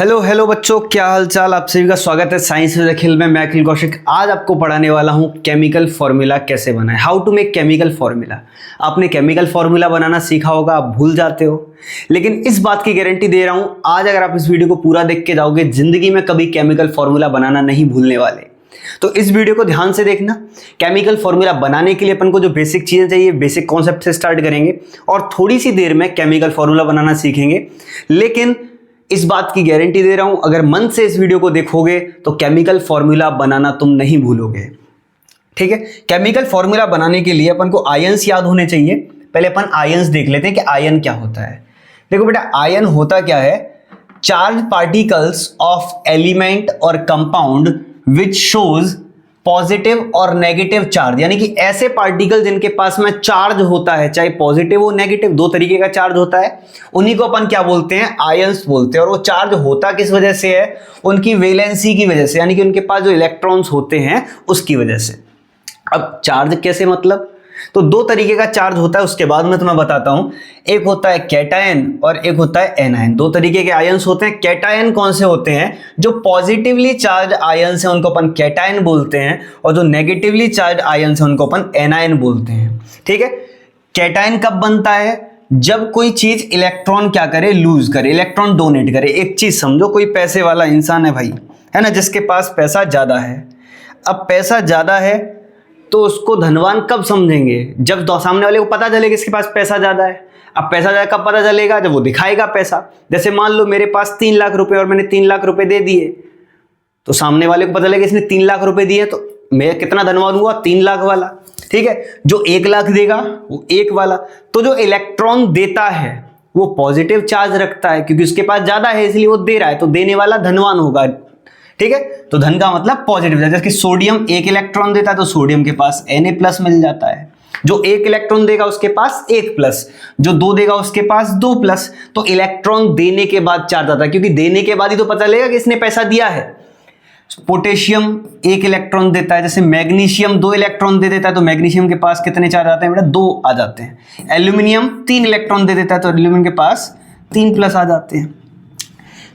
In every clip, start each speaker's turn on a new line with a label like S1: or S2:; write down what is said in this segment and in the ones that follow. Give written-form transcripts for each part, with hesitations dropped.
S1: Hello hello बच्चों, क्या हाल चाल। आप सभी का स्वागत है साइंस विद अखिल में। मैं अखिल कौशिक आज आपको पढ़ाने वाला हूँ केमिकल फॉर्मूला कैसे बनाएं, how to make chemical formula. आपने केमिकल फॉर्मूला बनाना सीखा होगा, आप भूल जाते हो, लेकिन इस बात की गारंटी दे रहा हूँ आज अगर आप इस वीडियो को पूरा देख के जाओगे जिंदगी में कभी केमिकल फॉर्मूला बनाना नहीं भूलने वाले। तो इस वीडियो को ध्यान से देखना। केमिकल फॉर्मूला बनाने के लिए अपन को जो बेसिक चीजें चाहिए, बेसिक कॉन्सेप्ट से स्टार्ट करेंगे और थोड़ी सी देर में केमिकल फॉर्मूला बनाना सीखेंगे। लेकिन इस बात की गारंटी दे रहा हूं, अगर मन से इस वीडियो को देखोगे तो केमिकल फॉर्मूला बनाना तुम नहीं भूलोगे। ठीक है, केमिकल फॉर्मूला बनाने के लिए अपन को आयंस याद होने चाहिए। पहले अपन आयंस देख लेते हैं कि आयन क्या होता है। देखो बेटा, आयन होता क्या है? चार्ज पार्टिकल्स ऑफ एलिमेंट और कंपाउंड विच शोज पॉजिटिव और नेगेटिव चार्ज, यानी कि ऐसे पार्टिकल जिनके पास में चार्ज होता है, चाहे पॉजिटिव हो नेगेटिव, दो तरीके का चार्ज होता है, उन्हीं को अपन क्या बोलते हैं? आयंस बोलते हैं। और वो चार्ज होता किस वजह से है? उनकी वैलेंसी की वजह से, यानी कि उनके पास जो इलेक्ट्रॉन्स होते हैं उसकी वजह से। अब चार्ज कैसे, मतलब तो दो तरीके का चार्ज होता है, उसके बाद में तुम्हें बताता हूं। एक होता है कैटायन और एक होता है एनायन। दो तरीके के आयंस होते हैं। कैटायन कौन से होते हैं? जो पॉजिटिवली चार्ज आयंस हैं उनको अपन कैटायन बोलते हैं, और जो नेगेटिवली चार्ज आयंस हैं उनको अपन एनायन बोलते हैं। ठीक है, कैटायन कब बनता है? जब कोई चीज इलेक्ट्रॉन क्या करे? लूज करे, इलेक्ट्रॉन डोनेट करे। एक चीज समझो, कोई पैसे वाला इंसान है भाई, है ना, जिसके पास पैसा ज्यादा है। अब पैसा ज्यादा है तो उसको धनवान कब समझेंगे? जब सामने वाले को पता चले कि इसके पास पैसा ज्यादा है। अब पैसा ज्यादा कब पता चलेगा? जब वो दिखाएगा पैसा। जैसे मान लो मेरे पास 3 लाख रुपए और मैंने 3 लाख रुपए दे दिए, तो सामने वाले को पता चलेगा इसने 3 लाख रुपए दिए, तो मैं कितना धनवान हुआ? 3 लाख वाला। ठीक है, जो 1 लाख देगा वो 1 वाला। तो जो इलेक्ट्रॉन देता है वो पॉजिटिव चार्ज रखता है, क्योंकि उसके पास ज्यादा है इसलिए वो दे रहा है, तो देने वाला धनवान होगा। ठीक है, तो धन का मतलब पॉजिटिव। जैसे कि सोडियम 1 इलेक्ट्रॉन देता है तो सोडियम के पास Na+ मिल जाता है। जो 1 इलेक्ट्रॉन देगा उसके पास 1+, जो 2 देगा उसके पास 2+। तो इलेक्ट्रॉन देने के बाद चार्ज आता है, क्योंकि देने के बाद ही तो पता लगेगा कि इसने पैसा दिया है। पोटेशियम 1 इलेक्ट्रॉन देता है, जैसे मैग्नीशियम 2 इलेक्ट्रॉन दे देता है तो मैग्नीशियम के पास कितने चार्ज आते हैं बेटा? 2 आ जाते हैं। एल्यूमिनियम 3 इलेक्ट्रॉन दे देता है तो एल्यूमिनियम के पास 3+ आ जाते हैं।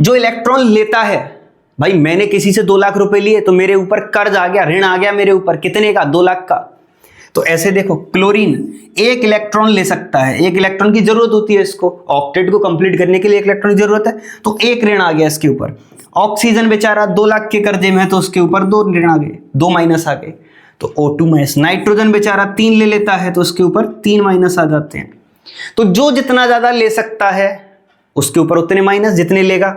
S1: जो इलेक्ट्रॉन लेता है, भाई मैंने किसी से 2 लाख रुपए लिए तो मेरे ऊपर कर्ज आ गया, ऋण आ गया मेरे ऊपर, कितने का? 2 लाख का। तो ऐसे देखो, क्लोरीन 1 इलेक्ट्रॉन ले सकता है, 1 इलेक्ट्रॉन की जरूरत होती है इसको, ऑक्टेट को कंप्लीट करने के लिए 1 इलेक्ट्रॉन की जरूरत है, तो 1 ऋण आ गया इसके ऊपर। ऑक्सीजन बेचारा 2 लाख के कर्जे में है तो उसके ऊपर 2 ऋण आ गए, 2 माइनस आ गए, तो O2-। नाइट्रोजन बेचारा 3 ले लेता है तो उसके ऊपर 3 माइनस आ जाते हैं। तो जो जितना ज्यादा ले सकता है उसके ऊपर उतने माइनस, जितने लेगा।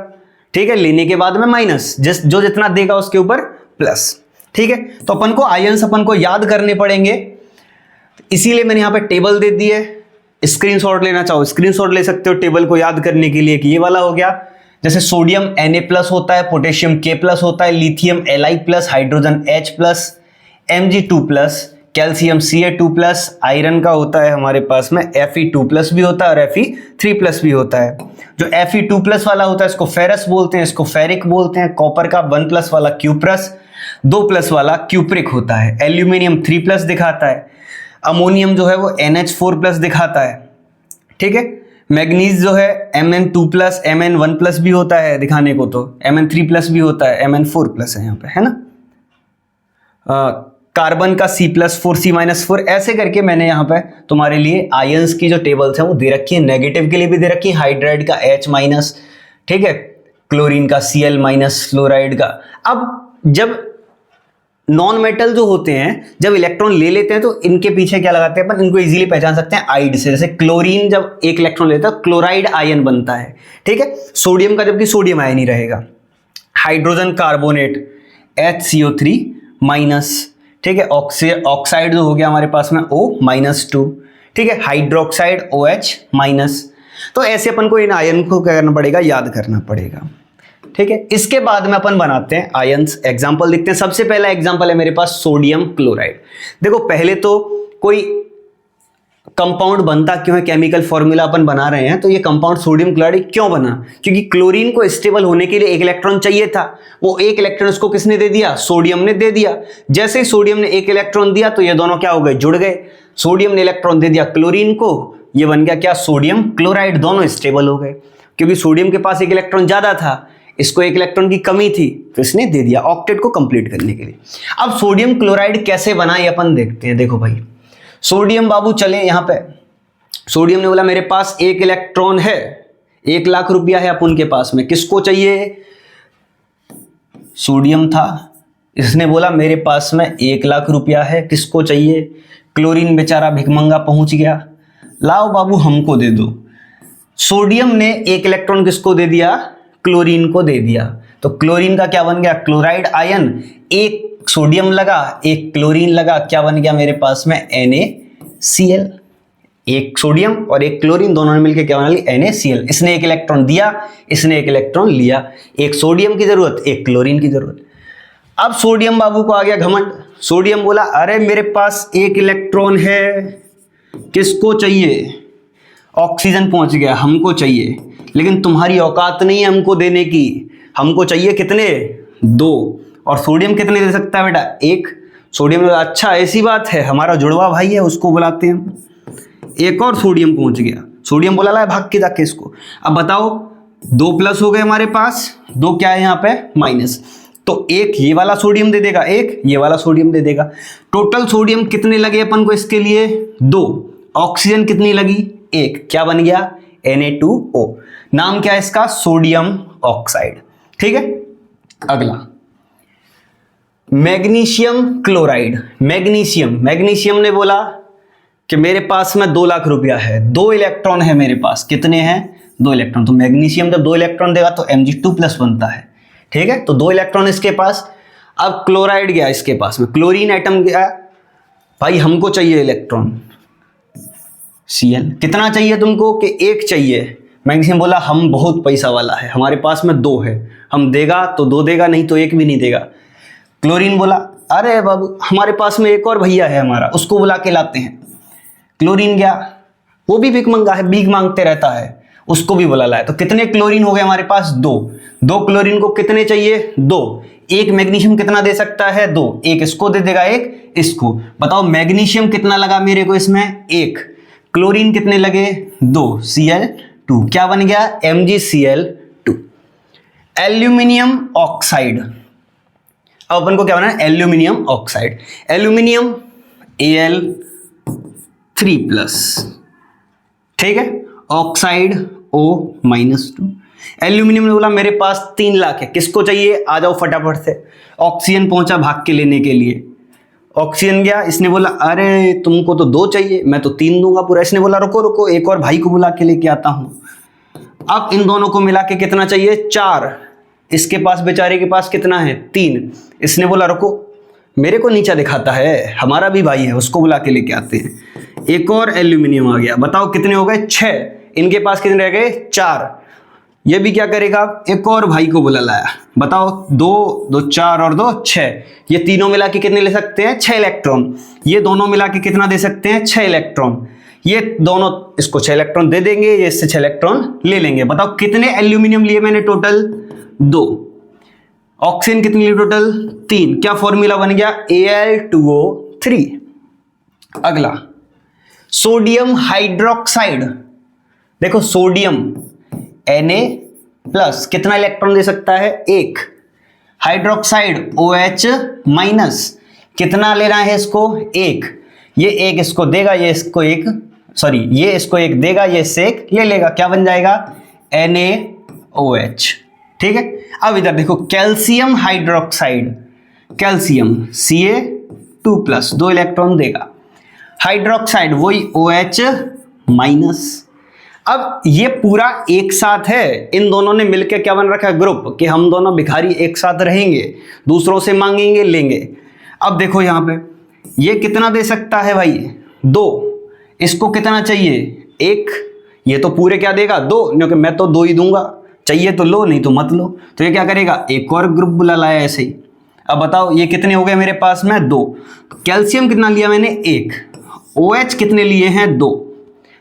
S1: ठीक है, लेने के बाद में माइनस, जो जितना देगा उसके ऊपर प्लस। ठीक है, तो अपन को आयंस अपन को याद करने पड़ेंगे, इसीलिए मैंने यहां पे टेबल दे दी है। स्क्रीनशॉट लेना चाहो स्क्रीनशॉट ले सकते हो टेबल को याद करने के लिए, कि ये वाला हो गया। जैसे सोडियम Na+ होता है, पोटेशियम K+ होता है, lithium Li+, hydrogen H+, Mg2+, calcium Ca2+, iron का होता है हमारे पास में Fe2+ भी होता है और Fe3+ भी होता है। जो Fe2+ वाला होता है इसको फेरस बोलते हैं, इसको फेरिक बोलते हैं। कॉपर का 1+ वाला क्यूप्रस, 2+ वाला क्यूप्रिक होता है। एल्यूमिनियम 3+ दिखाता है। अमोनियम जो है वो NH4+ दिखाता है। ठीक है, मैग्नीज जो है Mn2+, Mn1+ भी होता है दिखाने को, तो Mn3+ भी होता है, Mn4+ है यहाँ पे, है ना। कार्बन का C+4, C-4, ऐसे करके मैंने यहाँ पे तुम्हारे लिए आयंस की जो टेबल्स हैं वो दे रखी है। नेगेटिव के लिए भी दे रखी है, हाइड्राइड का H-, ठीक है, क्लोरीन का Cl-, फ्लोराइड का। अब जब नॉन मेटल जो होते हैं जब इलेक्ट्रॉन ले लेते हैं तो इनके पीछे क्या लगाते हैं अपन? इनको इजीली पहचान सकते हैं आइड से। जैसे क्लोरीन जब 1 इलेक्ट्रॉन लेता है क्लोराइड आयन बनता है। ठीक है, सोडियम का जबकि सोडियम आयन ही रहेगा। Hydrogen carbonate HCO3-। ठीक है, ऑक्साइड जो हो गया हमारे पास में O-2। ठीक है, हाइड्रोक्साइड OH-। तो ऐसे अपन को इन आयन को क्या करना पड़ेगा? याद करना पड़ेगा। ठीक है, इसके बाद में अपन बनाते हैं आयंस। एग्जांपल देखते हैं। सबसे पहला एग्जांपल है मेरे पास सोडियम क्लोराइड। देखो, पहले तो कोई कंपाउंड बनता क्यों है? केमिकल फॉर्मूला अपन बना रहे हैं तो ये कंपाउंड सोडियम क्लोराइड क्यों बना? क्योंकि क्लोरीन को स्टेबल होने के लिए 1 इलेक्ट्रॉन चाहिए था। वो 1 इलेक्ट्रॉन उसको किसने दे दिया? सोडियम ने दे दिया। जैसे ही सोडियम ने 1 इलेक्ट्रॉन दिया तो ये दोनों क्या हो गए? जुड़ गए। सोडियम ने इलेक्ट्रॉन दे दिया क्लोरीन को, ये बन गया क्या? Sodium chloride. दोनों स्टेबल हो गए, क्योंकि सोडियम के पास 1 इलेक्ट्रॉन ज्यादा था, इसको एक इलेक्ट्रॉन की कमी थी तो इसने दे दिया ऑक्टेट को कंप्लीट करने के लिए। अब सोडियम क्लोराइड कैसे बना ये अपन देखते हैं। देखो भाई, सोडियम बाबू चले यहाँ पे, सोडियम ने बोला मेरे पास एक इलेक्ट्रॉन है, 1 लाख रुपया है अपन के पास में, किसको चाहिए? सोडियम था, इसने बोला मेरे पास में 1 लाख रुपया है, किसको चाहिए? क्लोरीन बेचारा भिखमंगा पहुंच गया, लाओ बाबू हमको दे दो। सोडियम ने एक इलेक्ट्रॉन किसको दे दिया? क्लोरीन को दे दिया। तो क्लोरीन का क्या बन गया? क्लोराइड आयन, एक सोडियम लगा एक क्लोरीन लगा, क्या बन गया मेरे पास में? NaCl। एक सोडियम और एक क्लोरीन दोनों ने मिलकर क्या बना ली? NaCl। इसने एक इलेक्ट्रॉन दिया, इसने एक इलेक्ट्रॉन लिया, एक सोडियम की जरूरत एक क्लोरीन की जरूरत। अब सोडियम बाबू को आ गया घमंड, सोडियम बोला अरे मेरे पास एक इलेक्ट्रॉन है, किसको चाहिए? ऑक्सीजन पहुंच गया, हमको चाहिए, लेकिन तुम्हारी औकात नहीं है हमको देने की, हमको चाहिए कितने? 2। और सोडियम कितने दे सकता है बेटा? 1। सोडियम ने अच्छा ऐसी बात है, हमारा जुड़वा भाई है उसको बुलाते हैं। एक और सोडियम पहुंच गया, सोडियम बोला ला भाग के जाके इसको। अब बताओ 2 प्लस हो गए हमारे पास, 2 क्या है यहाँ पे? माइनस। तो एक ये वाला सोडियम दे देगा, एक ये वाला सोडियम दे देगा। टोटल सोडियम कितने लगे अपन को इसके लिए? 2। ऑक्सीजन कितनी लगी? 1। क्या बन गया? Na2O। नाम क्या है इसका? Sodium oxide. ठीक है, अगला मैग्नीशियम क्लोराइड। मैग्नीशियम ने बोला कि मेरे पास में 2 लाख रुपया है, 2 इलेक्ट्रॉन है मेरे पास, कितने हैं? 2 इलेक्ट्रॉन। तो मैग्नीशियम जब 2 इलेक्ट्रॉन देगा तो Mg2+ बनता है। ठीक है, तो 2 इलेक्ट्रॉन इसके पास। अब क्लोराइड गया इसके पास में, क्लोरीन एटम गया, भाई हमको चाहिए इलेक्ट्रॉन Cl। कितना चाहिए तुमको? कि 1 चाहिए। मैग्नीशियम बोला हम बहुत पैसा वाला है, हमारे पास में 2 है, हम देगा तो 2 देगा, नहीं तो 1 भी नहीं देगा। क्लोरीन बोला अरे बाबू हमारे पास में एक और भैया है हमारा, उसको बुला के लाते हैं। क्लोरीन गया, वो भी भीख मंगा है, भीख मांगते रहता है, उसको भी बुला लाया। तो कितने क्लोरीन हो गए हमारे पास? 2 क्लोरीन को कितने चाहिए? 2। एक मैग्नीशियम कितना दे सकता है? 2। एक इसको दे देगा, एक इसको। बताओ मैग्नीशियम कितना लगा मेरे को इसमें? 1। क्लोरीन कितने लगे? 2। Cl2 क्या बन गया? MgCl2। एल्यूमिनियम ऑक्साइड, अब अपन को क्या बनाना है? Aluminium oxide. एल्यूमिनियम Al3+, ठीक है, ऑक्साइड O-2। एल्यूमिनियम ने बोला मेरे पास 3 लाख है, किसको चाहिए? आ जाओ फटाफट से। ऑक्सीजन पहुंचा भाग के लेने के लिए, ऑक्सीजन गया, इसने बोला अरे तुमको तो 2 चाहिए, मैं तो 3 दूंगा पूरा। इसने बोला रुको रुको, एक और भाई को बुला के लेके आता हूं। अब इन दोनों को मिला के कितना चाहिए? 4। इसके पास बेचारे के पास कितना है? 3। इसने बोला रुको, मेरे को नीचा दिखाता है, हमारा भी भाई है, उसको बुला के लेके आते हैं। एक और एल्यूमिनियम आ गया, बताओ कितने हो गए? 6। इनके पास कितने रह गए? 4। ये भी क्या करेगा? एक और भाई को बुला लाया, बताओ 2 4 और 2 6। ये तीनों मिला के कितने ले सकते हैं? 6 इलेक्ट्रॉन। ये दोनों मिला के कितना दे सकते हैं? 6 इलेक्ट्रॉन। ये दोनों इसको 6 इलेक्ट्रॉन दे देंगे, ये इससे 6 इलेक्ट्रॉन ले लेंगे। बताओ कितने एल्यूमिनियम लिए मैंने टोटल? 2। ऑक्सीजन कितनी ली टोटल? 3। क्या फॉर्मूला बन गया? Al2O3। अगला सोडियम हाइड्रोक्साइड। देखो सोडियम Na+ कितना इलेक्ट्रॉन दे सकता है? 1। हाइड्रोक्साइड OH- कितना लेना है इसको? 1। ये 1 इसको देगा, ये इसको 1 ये इसको 1 देगा, ये इससे 1 ले लेगा, क्या बन जाएगा? NaOH। ठीक है, अब इधर देखो calcium hydroxide, calcium Ca2+, 2 electron देगा। हाइड्रोक्साइड वही OH-। अब ये पूरा एक साथ है, इन दोनों ने मिलकर क्या बन रखा है? ग्रुप, कि हम दोनों भिखारी एक साथ रहेंगे, दूसरों से मांगेंगे लेंगे। अब देखो यहां पे ये कितना दे सकता है भाई? 2। इसको कितना चाहिए? 1। ये तो पूरे क्या देगा? 2, क्योंकि मैं तो 2 ही दूंगा, चाहिए तो लो नहीं तो मत लो। तो ये क्या करेगा? एक और ग्रुप बुला लाया ऐसे ही। अब बताओ ये कितने हो गए मेरे पास में? 2। कैल्शियम कितना लिया मैंने? 1। OH कितने लिए हैं? 2।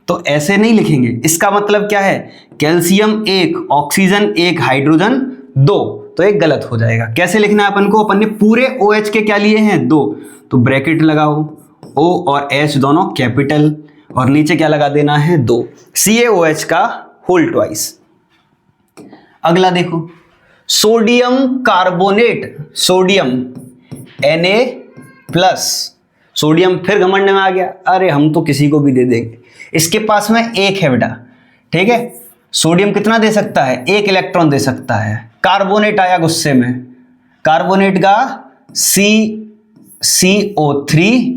S1: तो ऐसे नहीं लिखेंगे, इसका मतलब क्या है? कैल्शियम 1, ऑक्सीजन 1, हाइड्रोजन 2, तो एक गलत हो जाएगा। कैसे लिखना है अपन को? अपन ने पूरे OH के क्या लिए हैं? 2, तो ब्रैकेट लगाओ, O और H दोनों कैपिटल, और नीचे क्या लगा देना है? 2। CaOH का होल ट्वाइस। अगला देखो sodium carbonate, sodium Na+, sodium फिर घमंड में आ गया, अरे हम तो किसी को भी दे देंगे। इसके पास में एक है बेटा, ठीक है। सोडियम कितना दे सकता है? एक इलेक्ट्रॉन दे सकता है। कार्बोनेट आया गुस्से में, कार्बोनेट का CO3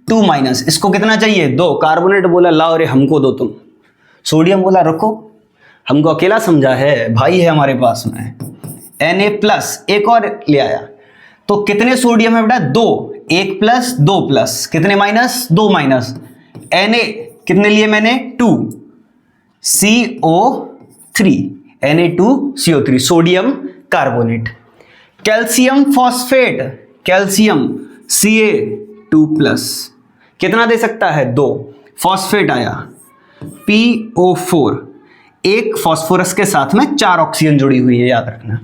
S1: 2-, इसको कितना चाहिए? 2। कार्बोनेट बोला लाओ रे हमको दो तुम। सोडियम बोला रुको, हमको अकेला समझा है, भाई है हमारे पास में। Na+, एक और ले आया। तो कितने सोडियम है बेटा? 2। 1+, 2+, कितने माइनस? 2 माइनस। Na कितने लिए मैंने? 2। CO3, Na2CO3, sodium carbonate. Calcium phosphate, calcium Ca2+, कितना दे सकता है? 2। फॉस्फेट आया PO4, एक फॉस्फोरस के साथ में 4 ऑक्सीजन जुड़ी हुई है, याद रखना।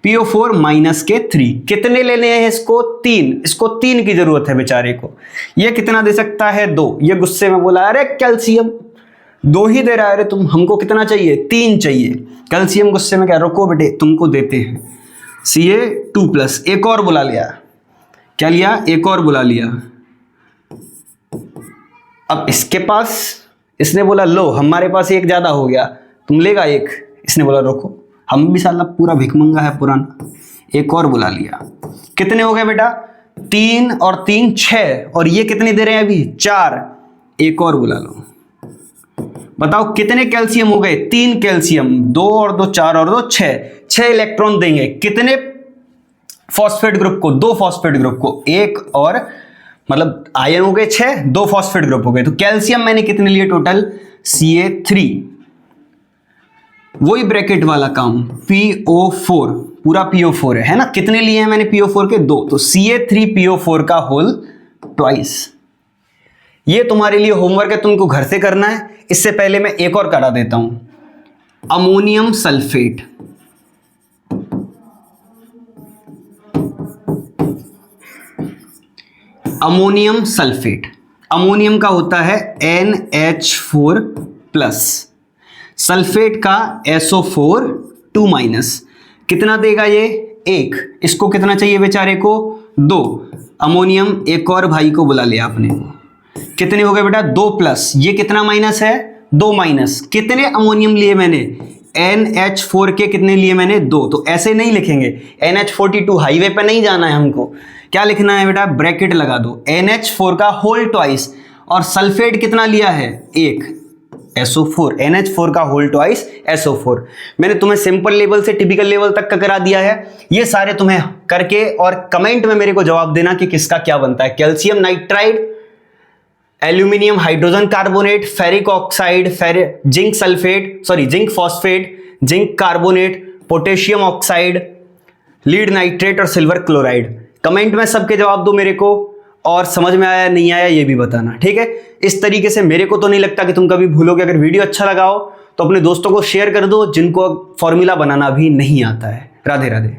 S1: PO4-3, कितने लेने हैं इसको? 3। इसको 3 की जरूरत है बेचारे को। ये कितना दे सकता है? 2। ये गुस्से में बोला अरे कैल्शियम 2 ही दे रहा है, अरे तुम हमको कितना चाहिए? 3 चाहिए। कैल्शियम गुस्से में क्या, रुको बेटे तुमको देते हैं। Ca2+, एक और बुला लिया। क्या लिया? एक और बुला लिया। अब इसके पास, इसने बोला लो हमारे पास एक ज्यादा हो गया, तुम लेगा एक। इसने बोला रुको, हम भी साला पूरा भिखमंगा है पुराना। एक और बुला लिया। कितने हो गए बेटा? 3 और 3 6, और ये कितने दे रहे हैं अभी? 4। एक और बुला लो। बताओ कितने कैल्शियम हो गए? 3 कैल्शियम, 2 और 2 4 और 2 6, 6 इलेक्ट्रॉन देंगे कितने फॉस्फेट ग्रुप को? 2 फॉस्फेट ग्रुप को। एक और मतलब आयन हो गए 6, 2 फॉस्फेट ग्रुप हो गए। तो कैल्शियम मैंने कितने लिए टोटल? Ca3, वही ब्रैकेट वाला काम। PO4, पूरा PO4 है ना? कितने लिए हैं मैंने PO4 के? 2। तो Ca3PO4 का होल ट्वाइस। ये तुम्हारे लिए होमवर्क है, तुमको घर से करना है। इससे पहले मैं एक और करा देता हूं। Ammonium sulphate, ammonium sulphate, ammonium का होता है NH4+, सल्फेट का SO4 2-, कितना देगा ये? 1। इसको कितना चाहिए बेचारे को? 2। अमोनियम एक और भाई को बुला लिया अपने को। कितने हो गए बेटा? 2+, ये कितना माइनस है? 2-। कितने अमोनियम लिए मैंने? NH4 के कितने लिए मैंने? 2। तो ऐसे नहीं लिखेंगे, NH42 हाईवे पे नहीं जाना है हमको। क्या लिखना है बेटा? ब्रैकेट लगा दो, NH4 का होल ट्वाइस। और सल्फेट कितना लिया है? 1, SO4, NH4 का होल ट्वाइस SO4। मैंने तुम्हें सिंपल लेवल से टिपिकल लेवल तक का करा दिया है। ये सारे तुम्हें करके और कमेंट में मेरे को जवाब देना कि किसका क्या बनता है। Calcium nitride, aluminium hydrogen carbonate, ferric oxide, zinc sulphate, sorry zinc phosphate, zinc carbonate, potassium oxide, lead nitrate और सिल्वर क्लोराइड। कमेंट में सबके जवाब दो मेरे को, और समझ में आया नहीं आया ये भी बताना, ठीक है। इस तरीके से मेरे को तो नहीं लगता कि तुम कभी भूलोगे। अगर वीडियो अच्छा लगा हो तो अपने दोस्तों को शेयर कर दो जिनको फॉर्मूला बनाना भी नहीं आता है। राधे राधे।